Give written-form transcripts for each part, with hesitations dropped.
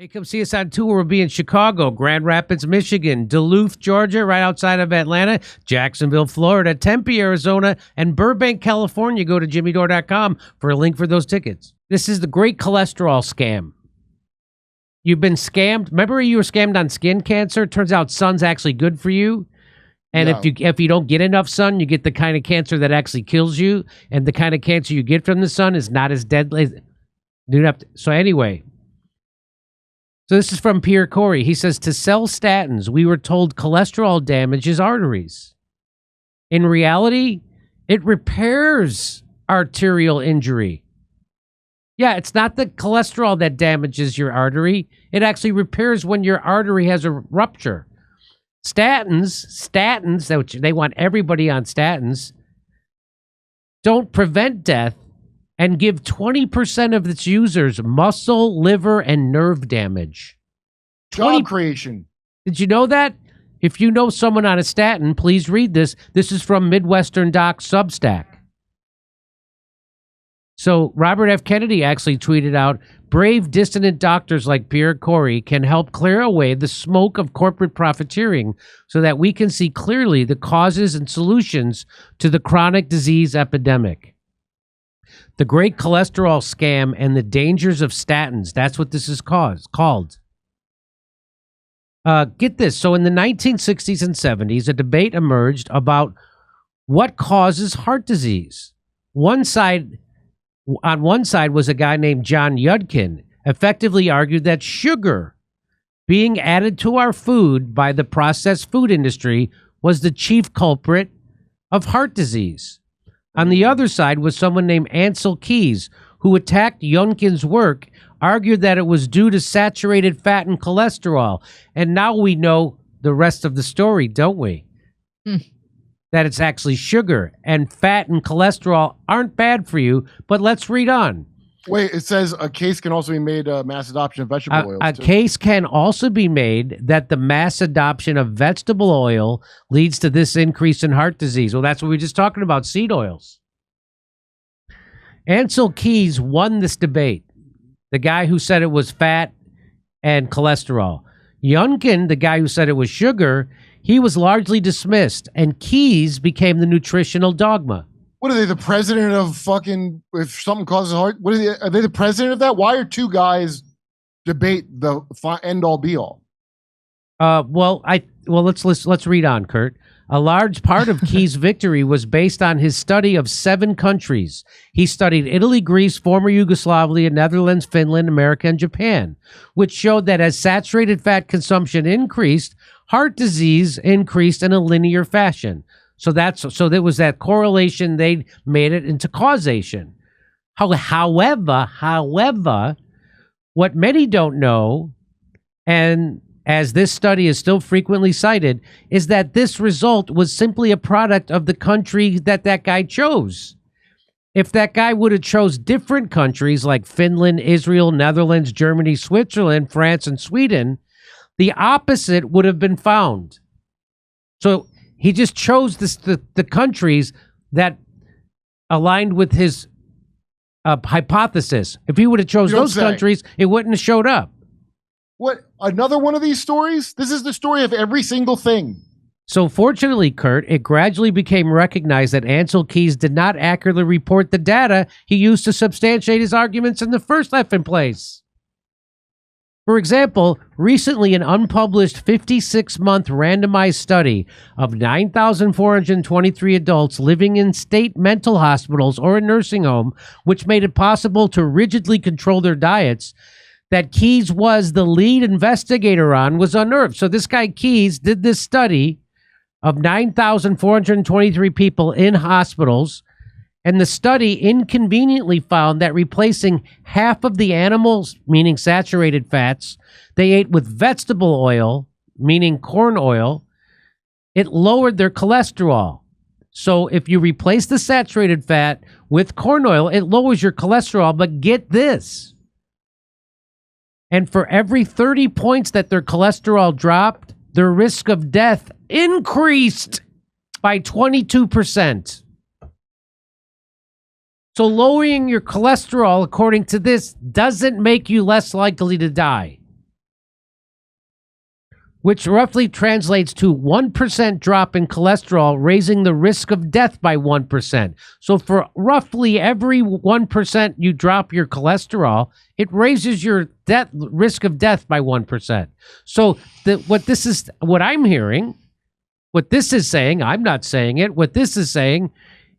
Hey, come see us on tour. We'll be in Chicago, Grand Rapids, Michigan, Duluth, Georgia, right outside of Atlanta, Jacksonville, Florida, Tempe, Arizona, and Burbank, California. Go to jimmydore.com for a link for those tickets. This is the great cholesterol scam. You've been scammed. Remember you were scammed on skin cancer? Turns out sun's actually good for you. And No. if you don't get enough sun, you get the kind of cancer that actually kills you. And the kind of cancer you get from the sun is not as deadly. So anyway... So this is from Pierre Corey. He says, to sell statins, we were told cholesterol damages arteries. In reality, it repairs arterial injury. Yeah, it's not the cholesterol that damages your artery. It actually repairs when your artery has a rupture. Statins, which they want everybody on statins, don't prevent death and give 20% of its users muscle, liver, and nerve damage. Job creation. Did you know that? If you know someone on a statin, please read this. This is from Midwestern Doc Substack. So Robert F. Kennedy actually tweeted out, brave dissident doctors like Pierre Corey can help clear away the smoke of corporate profiteering so that we can see clearly the causes and solutions to the chronic disease epidemic. The great cholesterol scam and the dangers of statins. That's what this is called. Get this. So in the 1960s and 70s, a debate emerged about what causes heart disease. On one side was a guy named John Yudkin, effectively argued that sugar being added to our food by the processed food industry was the chief culprit of heart disease. On the other side was someone named Ancel Keys, who attacked Yudkin's work, argued that it was due to saturated fat and cholesterol. And now we know the rest of the story, don't we? That it's actually sugar, and fat and cholesterol aren't bad for you. But let's read on. Wait, it says a case can also be made mass adoption of vegetable oils. A case can also be made that the mass adoption of vegetable oil leads to this increase in heart disease. Well, that's what we were just talking about, seed oils. Ancel Keys won this debate. The guy who said it was fat and cholesterol. Yudkin, the guy who said it was sugar, he was largely dismissed, and Keys became the nutritional dogma. What are they, the president of fucking, if something causes heart, what are they the president of that? Why are two guys debate the end all be all? Let's read on, Kurt. A large part of Keys' victory was based on his study of 7 countries. He studied Italy, Greece, former Yugoslavia, Netherlands, Finland, America, and Japan, which showed that as saturated fat consumption increased, heart disease increased in a linear fashion. So there was that correlation. They made it into causation. However, what many don't know, and as this study is still frequently cited, is that this result was simply a product of the country that guy chose. If that guy would have chose different countries like Finland, Israel, Netherlands, Germany, Switzerland, France, and Sweden, the opposite would have been found. So he just chose the countries that aligned with his hypothesis. If he would have chose those countries, it wouldn't have showed up. What? Another one of these stories? This is the story of every single thing. So fortunately, Kurt, it gradually became recognized that Ancel Keys did not accurately report the data he used to substantiate his arguments in the first effing place. For example, recently an unpublished 56-month randomized study of 9,423 adults living in state mental hospitals or a nursing home, which made it possible to rigidly control their diets, that Keys was the lead investigator on, was unearthed. So this guy Keys did this study of 9,423 people in hospitals, and the study inconveniently found that replacing half of the animals, meaning saturated fats, they ate with vegetable oil, meaning corn oil, it lowered their cholesterol. So if you replace the saturated fat with corn oil, it lowers your cholesterol, but get this. And for every 30 points that their cholesterol dropped, their risk of death increased by 22%. So lowering your cholesterol, according to this, doesn't make you less likely to die. which roughly translates to 1% drop in cholesterol, raising the risk of death by 1%. So for roughly every 1% you drop your cholesterol, it raises your risk of death by 1%. So what I'm hearing, what this is saying, I'm not saying it, what this is saying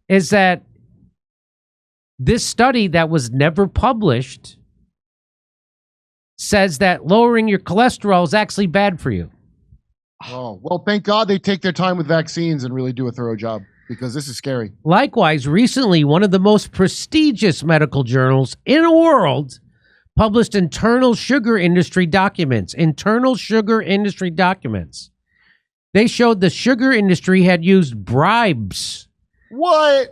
is that this study that was never published says that lowering your cholesterol is actually bad for you. Oh, well, thank God they take their time with vaccines and really do a thorough job, because this is scary. Likewise, recently, one of the most prestigious medical journals in the world published internal sugar industry documents. They showed the sugar industry had used bribes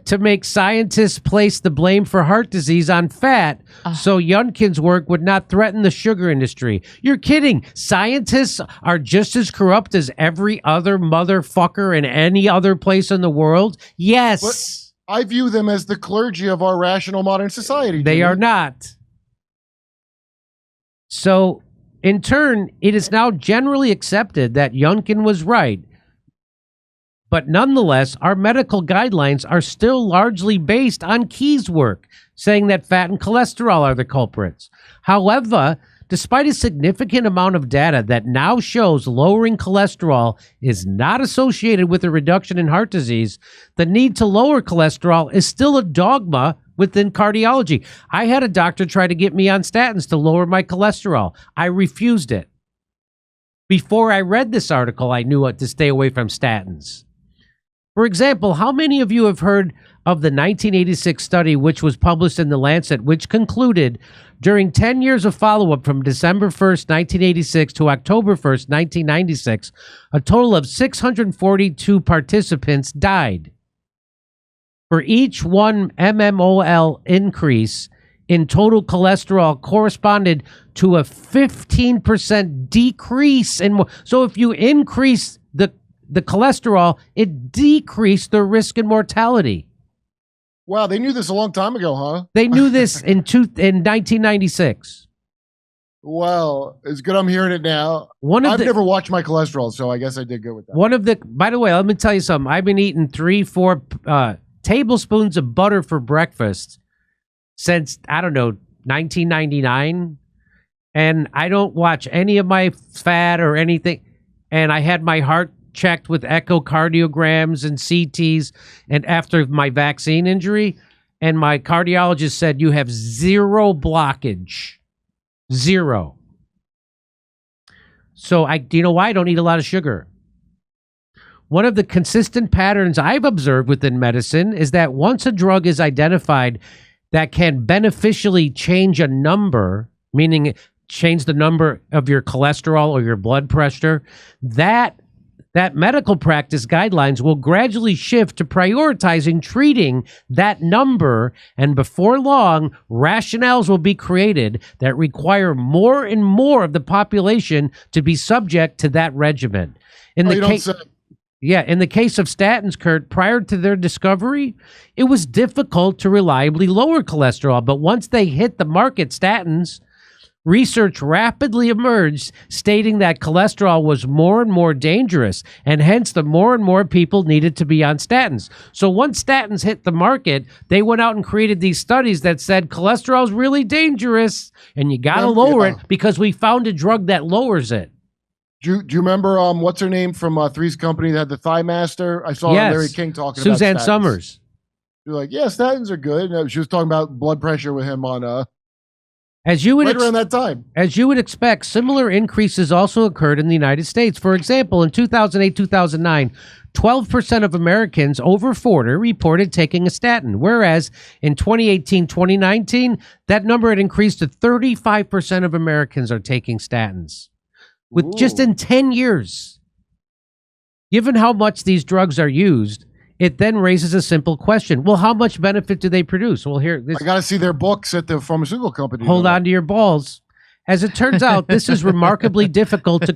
to make scientists place the blame for heart disease on fat so Youngkin's work would not threaten the sugar industry. You're kidding. Scientists are just as corrupt as every other motherfucker in any other place in the world? Yes. But I view them as the clergy of our rational modern society. They are not. So, in turn, it is now generally accepted that Youngkin was right. But nonetheless, our medical guidelines are still largely based on Key's work, saying that fat and cholesterol are the culprits. However, despite a significant amount of data that now shows lowering cholesterol is not associated with a reduction in heart disease, the need to lower cholesterol is still a dogma within cardiology. I had a doctor try to get me on statins to lower my cholesterol. I refused it. Before I read this article, I knew what to stay away from statins. For example, how many of you have heard of the 1986 study which was published in The Lancet, which concluded during 10 years of follow-up from December 1st, 1986 to October 1st, 1996, a total of 642 participants died. For each 1 mmol increase in total cholesterol corresponded to a 15% decrease in. So if you increase the cholesterol, it decreased the risk in mortality. Wow, they knew this a long time ago, huh? They knew this in 1996. Well, it's good I'm hearing it now. I've never watched my cholesterol, so I guess I did good with that. By the way, let me tell you something. I've been eating 3-4 tablespoons of butter for breakfast since, 1999. And I don't watch any of my fat or anything. And I had my heart checked with echocardiograms and CTs, and after my vaccine injury, and my cardiologist said, you have 0 blockage. 0. So do you know why I don't eat a lot of sugar? One of the consistent patterns I've observed within medicine is that once a drug is identified that can beneficially change a number, meaning change the number of your cholesterol or your blood pressure, that medical practice guidelines will gradually shift to prioritizing treating that number, and before long, rationales will be created that require more and more of the population to be subject to that regimen. In the case of statins, Kurt, prior to their discovery, it was difficult to reliably lower cholesterol, but once they hit the market, statins, research rapidly emerged stating that cholesterol was more and more dangerous, and hence the more and more people needed to be on statins. So once statins hit the market, they went out and created these studies that said cholesterol is really dangerous and you got to lower it because we found a drug that lowers it. Do you remember what's her name from Three's Company that had the Thigh Master? I saw Larry King talking about Suzanne statins. Summers. You're like, yeah, statins are good. And she was talking about blood pressure with him on As you would around that time. As you would expect, similar increases also occurred in the United States. For example, in 2008-2009, 12% of Americans over 40 reported taking a statin, whereas in 2018-2019, that number had increased to 35% of Americans are taking statins. With just in 10 years. Given how much these drugs are used, it then raises a simple question. Well, how much benefit do they produce? Well, I got to see their books at the pharmaceutical company. Hold on to your balls. As it turns out, this is remarkably difficult to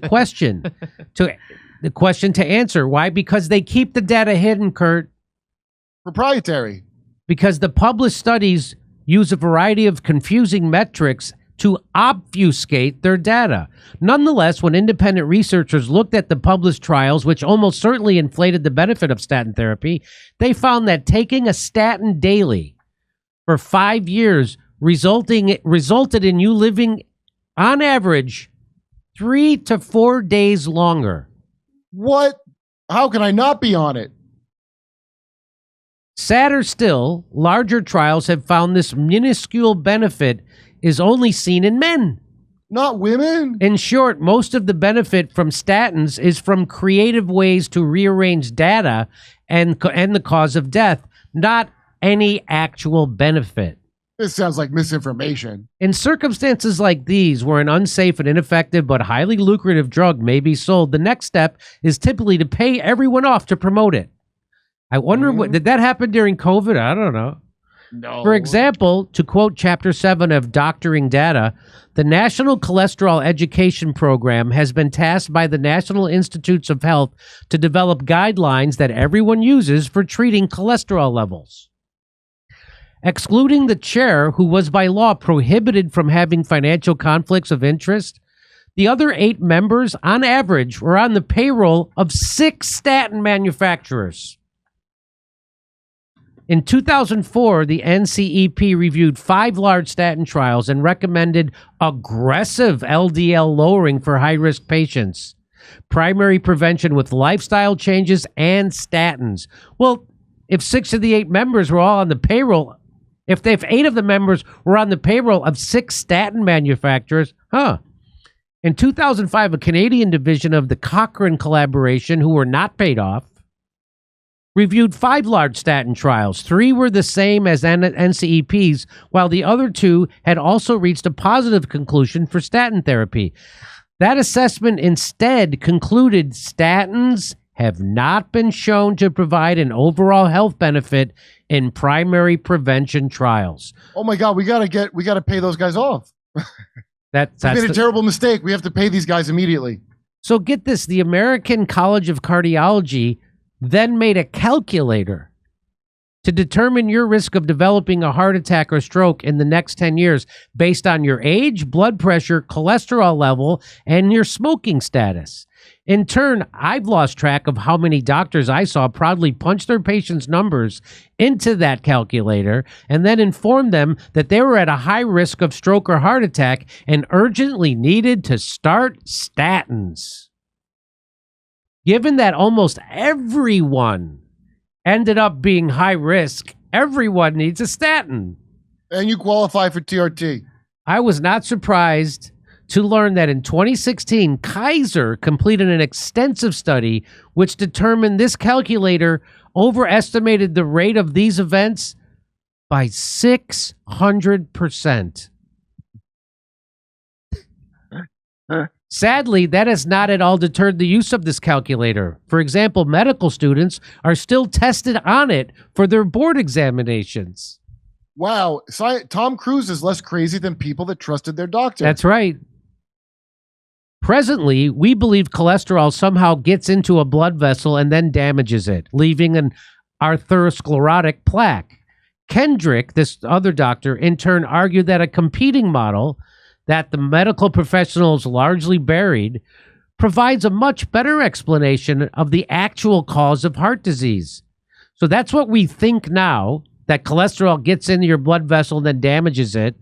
answer. Why? Because they keep the data hidden, Kurt. Proprietary. Because the published studies use a variety of confusing metrics to obfuscate their data. Nonetheless, when independent researchers looked at the published trials, which almost certainly inflated the benefit of statin therapy, they found that taking a statin daily for 5 years resulted in you living, on average, 3 to 4 days longer. What? How can I not be on it? Sadder still, larger trials have found this minuscule benefit is only seen in men. Not women? In short, most of the benefit from statins is from creative ways to rearrange data and the cause of death, not any actual benefit. This sounds like misinformation. In circumstances like these, where an unsafe and ineffective but highly lucrative drug may be sold, the next step is typically to pay everyone off to promote it. I wonder, did that happen during COVID? I don't know. No. For example, to quote Chapter 7 of Doctoring Data, the National Cholesterol Education Program has been tasked by the National Institutes of Health to develop guidelines that everyone uses for treating cholesterol levels. Excluding the chair, who was by law prohibited from having financial conflicts of interest, the other 8 members, on average, were on the payroll of 6 statin manufacturers. In 2004, the NCEP reviewed 5 large statin trials and recommended aggressive LDL lowering for high-risk patients, primary prevention with lifestyle changes, and statins. Well, if 6 of the 8 members were all on the payroll, if 8 of the members were on the payroll of 6 statin manufacturers, In 2005, a Canadian division of the Cochrane collaboration, who were not paid off, reviewed 5 large statin trials. 3 were the same as NCEP's, while the other 2 had also reached a positive conclusion for statin therapy. That assessment instead concluded statins have not been shown to provide an overall health benefit in primary prevention trials. Oh my God, we gotta pay those guys off. That's we made a terrible mistake. We have to pay these guys immediately. So get this, the American College of Cardiology then made a calculator to determine your risk of developing a heart attack or stroke in the next 10 years based on your age, blood pressure, cholesterol level, and your smoking status. In turn, I've lost track of how many doctors I saw proudly punch their patients' numbers into that calculator and then inform them that they were at a high risk of stroke or heart attack and urgently needed to start statins. Given that almost everyone ended up being high risk, everyone needs a statin. And you qualify for TRT. I was not surprised to learn that in 2016, Kaiser completed an extensive study which determined this calculator overestimated the rate of these events by 600%. Sadly, that has not at all deterred the use of this calculator. For example, medical students are still tested on it for their board examinations. Wow. Tom Cruise is less crazy than people that trusted their doctor. That's right. Presently, we believe cholesterol somehow gets into a blood vessel and then damages it, leaving an atherosclerotic plaque. Kendrick, this other doctor, in turn argued that a competing model that the medical professionals largely buried provides a much better explanation of the actual cause of heart disease. So that's what we think now, that cholesterol gets into your blood vessel and then damages it.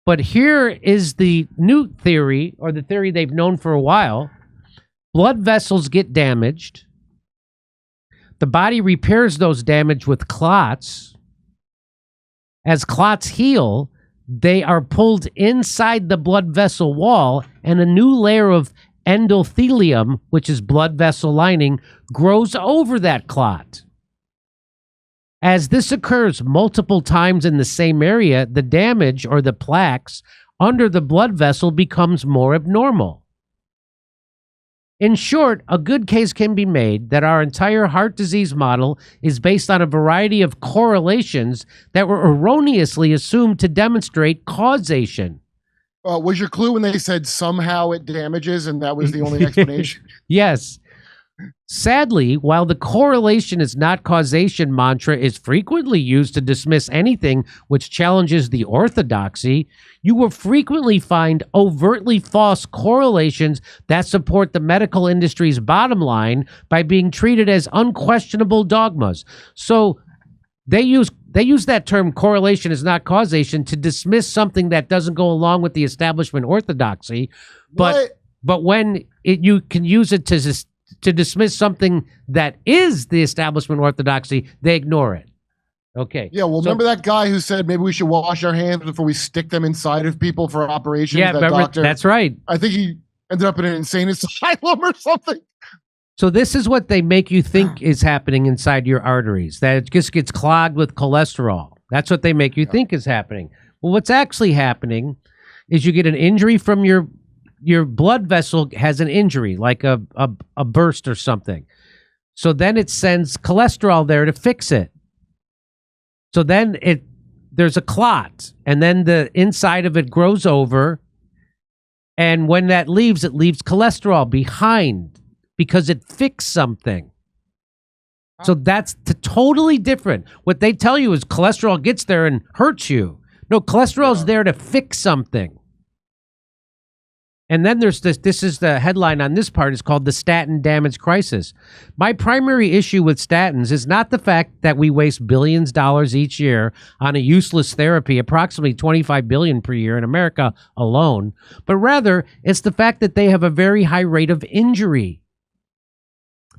But here is the new theory, or the theory they've known for a while. Blood vessels get damaged. The body repairs those damage with clots. As clots heal, they are pulled inside the blood vessel wall, and a new layer of endothelium, which is blood vessel lining, grows over that clot. As this occurs multiple times in the same area, the damage, or the plaques, under the blood vessel becomes more abnormal. In short, a good case can be made that our entire heart disease model is based on a variety of correlations that were erroneously assumed to demonstrate causation. Was your clue when they said somehow it damages and that was the only explanation? Yes. Sadly, while the correlation is not causation mantra is frequently used to dismiss anything which challenges the orthodoxy, you will frequently find overtly false correlations that support the medical industry's bottom line by being treated as unquestionable dogmas. So they use that term correlation is not causation to dismiss something that doesn't go along with the establishment orthodoxy, but when you can use it to dismiss something that is the establishment orthodoxy, they ignore it. Okay. Yeah, well, remember that guy who said maybe we should wash our hands before we stick them inside of people for operations? Yeah, that doctor, that's right. I think he ended up in an insane asylum or something. So this is what they make you think is happening inside your arteries, that it just gets clogged with cholesterol. That's what they make you think is happening. Well, what's actually happening is you get an injury from your blood vessel has an injury, like a burst or something. So then it sends cholesterol there to fix it. So then there's a clot, and then the inside of it grows over, and when that leaves, it leaves cholesterol behind because it fixed something. So that's totally different. What they tell you is cholesterol gets there and hurts you. No, cholesterol is there to fix something. And then there's this is the headline on this part, is called the statin damage crisis. My primary issue with statins is not the fact that we waste billions of dollars each year on a useless therapy, approximately $25 billion per year in America alone, but rather it's the fact that they have a very high rate of injury.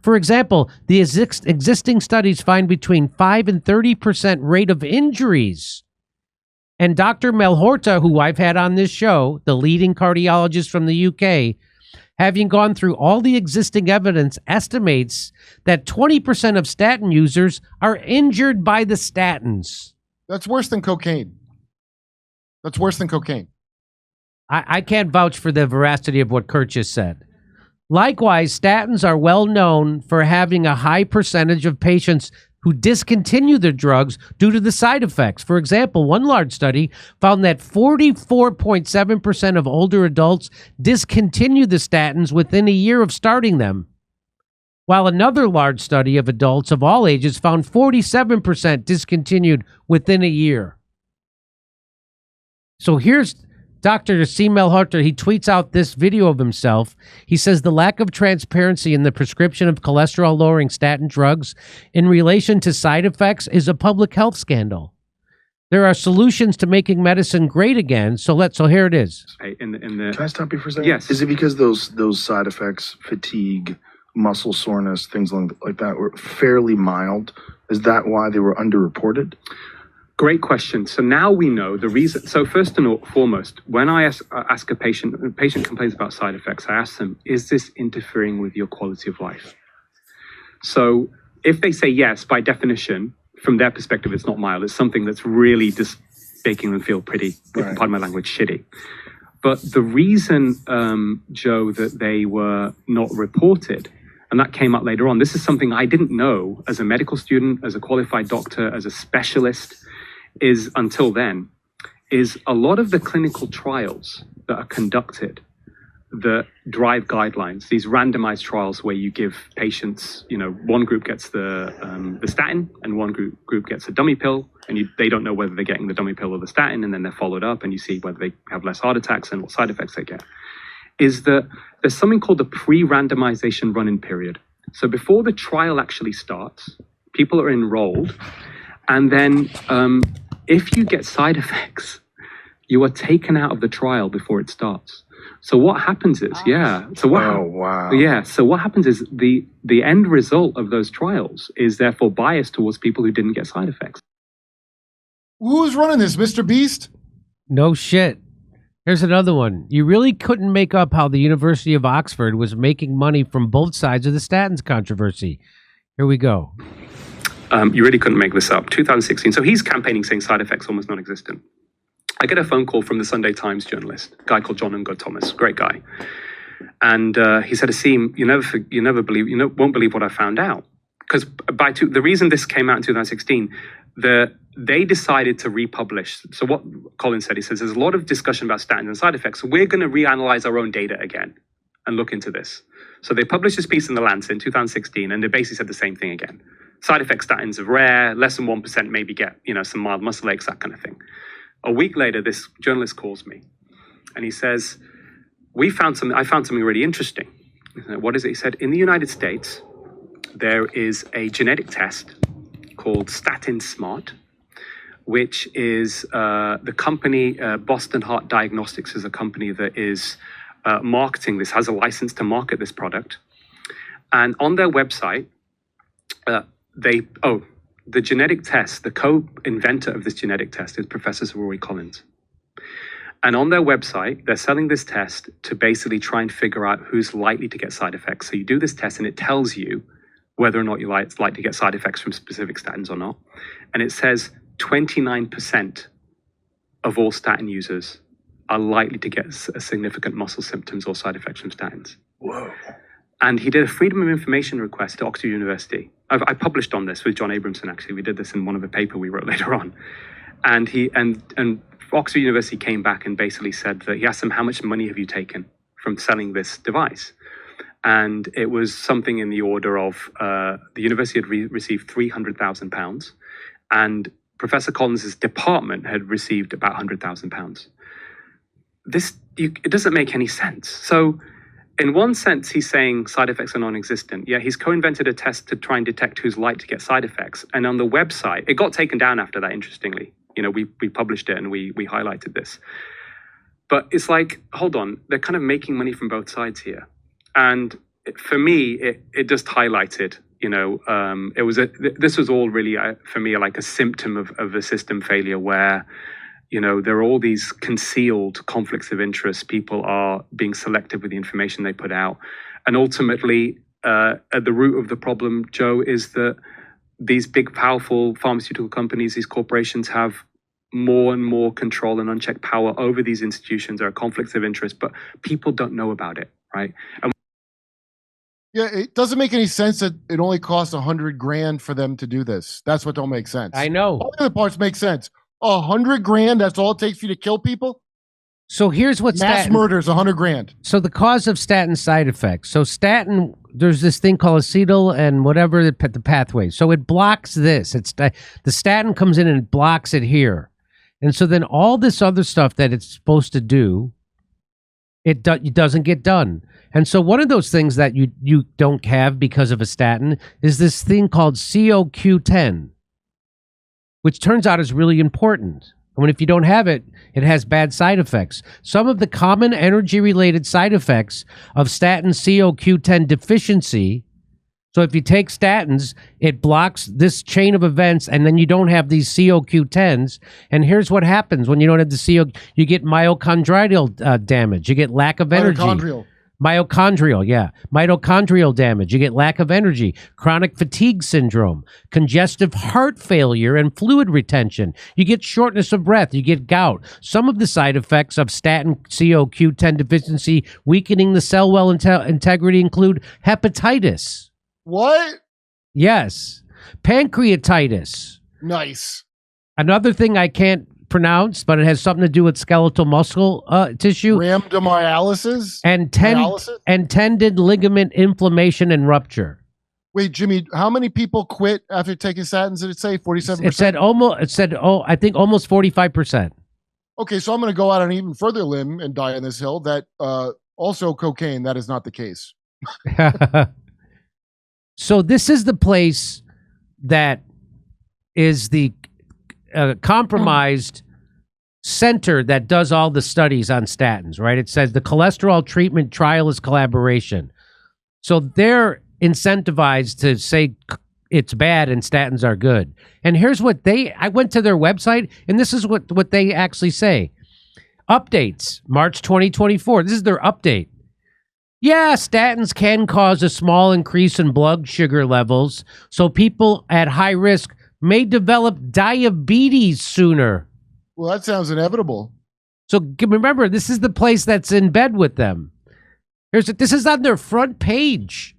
For example, the existing studies find between 5 and 30% rate of injuries. And Dr. Malhotra, who I've had on this show, the leading cardiologist from the UK, having gone through all the existing evidence, estimates that 20% of statin users are injured by the statins. That's worse than cocaine. That's worse than cocaine. I can't vouch for the veracity of what Kurt just said. Likewise, statins are well known for having a high percentage of patients who discontinue their drugs due to the side effects. For example, one large study found that 44.7% of older adults discontinued the statins within a year of starting them, while another large study of adults of all ages found 47% discontinued within a year. So here's Dr. C. Malhotra. He tweets out this video of himself. He says the lack of transparency in the prescription of cholesterol-lowering statin drugs in relation to side effects is a public health scandal. There are solutions to making medicine great again. So here it is. Can I stop you for a second? Yes. Is it because those side effects, fatigue, muscle soreness, things like that, were fairly mild? Is that why they were underreported? Great question. So now we know the reason. So first and foremost, when I ask a patient complains about side effects, I ask them, is this interfering with your quality of life? So if they say yes, by definition, from their perspective, it's not mild. It's something that's really just making them feel pretty, pardon my language, shitty. But the reason, Joe, that they were not reported, and that came up later on, this is something I didn't know as a medical student, as a qualified doctor, as a specialist, is until then, is a lot of the clinical trials that are conducted that drive guidelines, these randomized trials where you give patients, one group gets the statin and one group gets a dummy pill, and they don't know whether they're getting the dummy pill or the statin, and then they're followed up and you see whether they have less heart attacks and what side effects they get, is that there's something called the pre-randomization run-in period. So before the trial actually starts, people are enrolled, and then if you get side effects, you are taken out of the trial before it starts. So what happens is, So what happens is the end result of those trials is therefore biased towards people who didn't get side effects. Who's running this, Mr. Beast? No shit. Here's another one. You really couldn't make up how the University of Oxford was making money from both sides of the statins controversy. Here we go. You really couldn't make this up. 2016. So he's campaigning saying side effects almost non-existent. I get a phone call from the Sunday Times journalist, a guy called John Ungod Thomas, great guy. And he said, Asim, won't believe what I found out. Because the reason this came out in 2016, they decided to republish. So what Colin said, he says, there's a lot of discussion about statins and side effects. So we're going to reanalyze our own data again and look into this. So they published this piece in The Lancet in 2016, and they basically said the same thing again. Side effects statins are rare, less than 1% maybe get, some mild muscle aches, that kind of thing. A week later, this journalist calls me, and he says, I found something really interesting. What is it? He said, in the United States, there is a genetic test called Statin Smart, which is the company, Boston Heart Diagnostics is a company that is marketing this, has a license to market this product. And on their website, the genetic test, the co-inventor of this genetic test is Professor Rory Collins. And on their website, they're selling this test to basically try and figure out who's likely to get side effects. So you do this test and it tells you whether or not you're likely to get side effects from specific statins or not. And it says 29% of all statin users are likely to get significant muscle symptoms or side effects from statins. Whoa. And he did a Freedom of Information request to Oxford University. I published on this with John Abramson, actually. We did this in one of the paper we wrote later on. And Oxford University came back and basically said that he asked them, how much money have you taken from selling this device? And it was something in the order of, the university had received £300,000, and Professor Collins's department had received about £100,000. It doesn't make any sense. So in one sense, he's saying side effects are non-existent. Yeah, he's co-invented a test to try and detect who's likely to get side effects. And on the website, it got taken down after that, interestingly. We published it and we highlighted this. But it's like, hold on, they're kind of making money from both sides here. And for me, it just highlighted, this was all really, for me, like a symptom of a system failure where, there are all these concealed conflicts of interest. People are being selective with the information they put out. And ultimately, at the root of the problem, Joe, is that these big, powerful pharmaceutical companies, these corporations have more and more control and unchecked power over these institutions. There are conflicts of interest, but people don't know about it, right? Yeah, it doesn't make any sense that it only costs $100,000 for them to do this. That's what don't make sense. I know. All the other parts make sense. $100,000, that's all it takes for you to kill people? So here's what mass murders, $100,000. So the cause of statin side effects. So statin, there's this thing called acetyl and whatever the pathway. So it blocks this. The statin comes in and blocks it here. And so then all this other stuff that it's supposed to do, it doesn't get done. And so one of those things that you don't have because of a statin is this thing called CoQ10, which turns out is really important. And if you don't have it, it has bad side effects. Some of the common energy-related side effects of statin CoQ10 deficiency. So if you take statins, it blocks this chain of events, and then you don't have these CoQ10s. And here's what happens when you don't have the you get mitochondrial damage. You get lack of energy. Mitochondrial damage. You get lack of energy, chronic fatigue syndrome, congestive heart failure, and fluid retention. You get shortness of breath. You get gout. Some of the side effects of statin CoQ10 deficiency weakening the cell wall integrity include hepatitis. What? Yes. Pancreatitis. Nice. Another thing I can't pronounce, but it has something to do with skeletal muscle tissue. Rhabdomyolysis? And tendon ligament inflammation and rupture. Wait, Jimmy, how many people quit after taking statins? Did it say 47%? I think almost 45%. Okay, so I'm going to go out on an even further limb and die on this hill that also cocaine, that is not the case. So this is the place that is the compromised center that does all the studies on statins, right? It says the cholesterol treatment trial is collaboration. So they're incentivized to say it's bad and statins are good. And here's what I went to their website, and this is what they actually say. Updates, March 2024. This is their update. Yeah, statins can cause a small increase in blood sugar levels, so people at high risk may develop diabetes sooner. Well, that sounds inevitable. So remember, this is the place that's in bed with them. This is on their front page.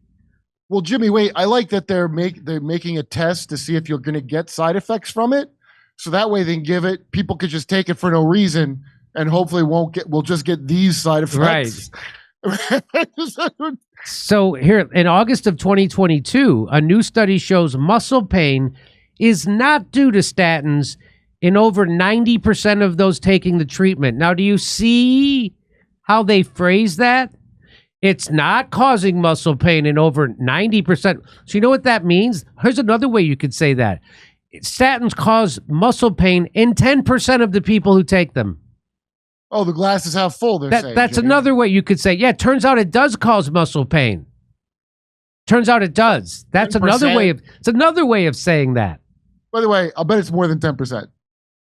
Well, Jimmy, wait, I like that they're making a test to see if you're going to get side effects from it. So that way they can give it, people could just take it for no reason and hopefully we'll just get these side effects. Right. So here, in August of 2022, a new study shows muscle pain is not due to statins in over 90% of those taking the treatment. Now, do you see how they phrase that? It's not causing muscle pain in over 90%. So you know what that means? Here's another way you could say that. Statins cause muscle pain in 10% of the people who take them. Oh, the glass is half full. That's Jimmy. another way you could say, yeah, it turns out it does cause muscle pain. Turns out it does. That's 10%? another way of saying that. By the way, I'll bet it's more than 10%.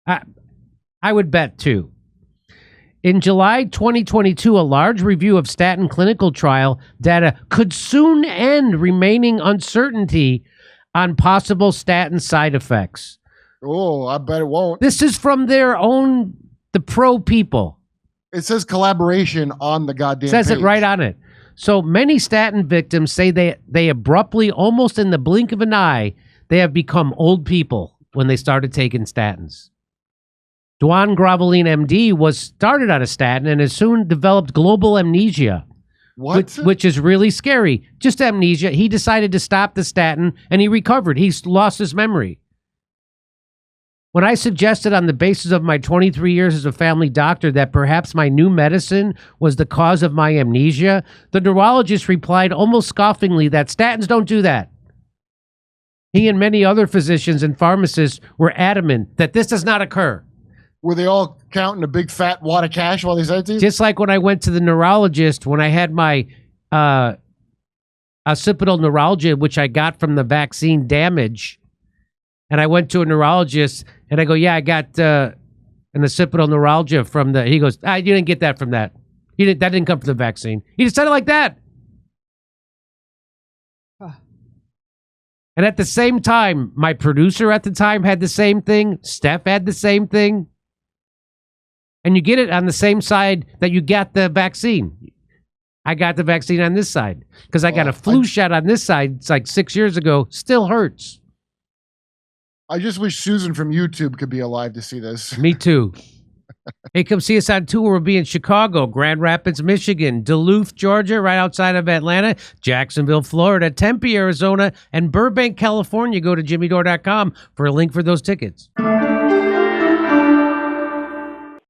I would bet too. In July 2022, a large review of statin clinical trial data could soon end remaining uncertainty on possible statin side effects. Oh, I bet it won't. This is from the pro people. It says collaboration on the goddamn Says page. it right on it. So many statin victims say they abruptly, almost in the blink of an eye, they have become old people when they started taking statins. Duane Groveline, MD, was started on a statin and has soon developed global amnesia, What? which is really scary. Just amnesia. He decided to stop the statin and he recovered. He's lost his memory. When I suggested on the basis of my 23 years as a family doctor that perhaps my new medicine was the cause of my amnesia, the neurologist replied almost scoffingly that statins don't do that. He and many other physicians and pharmacists were adamant that this does not occur. Were they all counting a big fat wad of cash while they said it to you? Just like when I went to the neurologist, when I had my occipital neuralgia, which I got from the vaccine damage, and I went to a neurologist, and I go, yeah, I got an occipital neuralgia from the, he goes, you didn't get that from that. That didn't come from the vaccine. He just said it like that. And at the same time, my producer at the time had the same thing. Steph had the same thing. And you get it on the same side that you got the vaccine. I got the vaccine on this side because I got a flu shot on this side. It's like 6 years ago. Still hurts. I just wish Susan from YouTube could be alive to see this. Me too. Hey, come see us on tour. We'll be in Chicago, Grand Rapids, Michigan, Duluth, Georgia, right outside of Atlanta, Jacksonville, Florida, Tempe, Arizona, and Burbank, California. Go to jimmydore.com for a link for those tickets.